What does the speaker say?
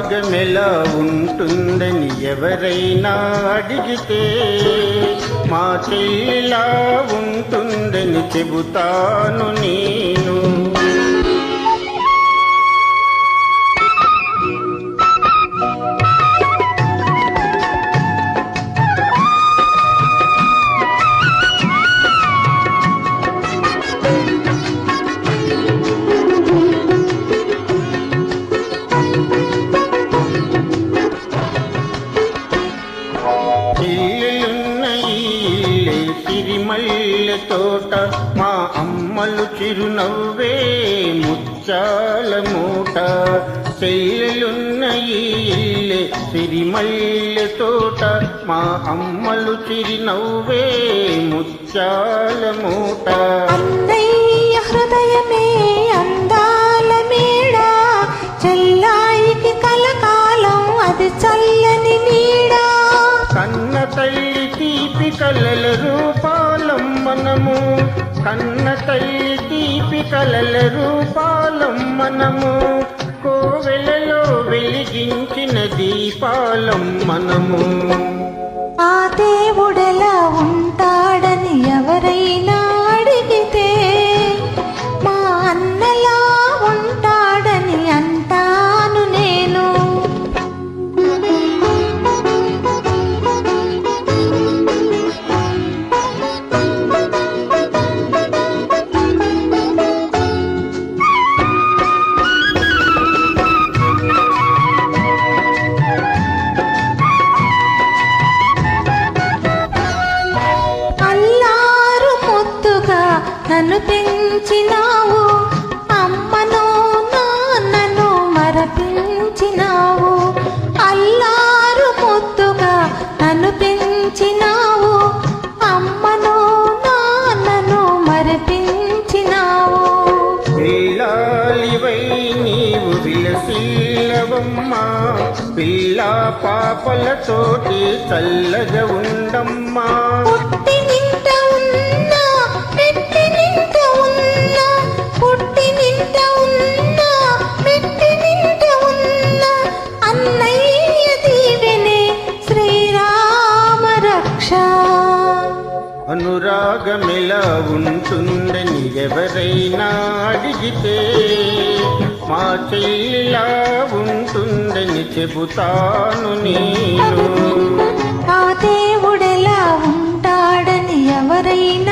అనురాగమెలా ఉంటుందని ఎవరైనా అడిగితే మా చెల్లిలా ఉంటుందని చెబుతాను నేను. సిరిమల్లె తోట మా అమ్మలు చిరునవ్వే ముత్యాల మూట. చెల్లెలున్న ఇల్లే సిరిమల్లె తోట మా అమ్మలు చిరునవ్వే ముత్యాల మూట. అన్నయ్య హృదయమే అందాల మేడ, చెల్లాయికి కలకాలం అది చల్లని నీడ. కన్న తల్లి తీపి కలల రూపాలం మనము, కన్న తల్లి తీపి కలల రూపాలం మనము, కోవెలలో వెలిగించిన దీపాలం మనము. ఆ దేవుడెలా ఉంటాడని ఎవరైనా అడిగితే మా అన్నలా ఉంటాడని అంటాను నేను. నన్ను పెంచినావు, అమ్మను నాన్నను మరపించినావు. అల్లారు ముద్దుగా నన్ను పెంచినావు, అమ్మను నాన్నను మరపించినావు. పిల్లాలివై నీవు విలసిల్లవమ్మా, పిల్లా పాపలతోటి చల్లగా ఉండమ్మా. అనురాగమెలా ఉంటుందని ఎవరైనా అడిగితే మా చెల్లిలా ఉంటుందని చెబుతాను నేను. ఆ దేవుడెలా ఉంటాడని ఎవరైనా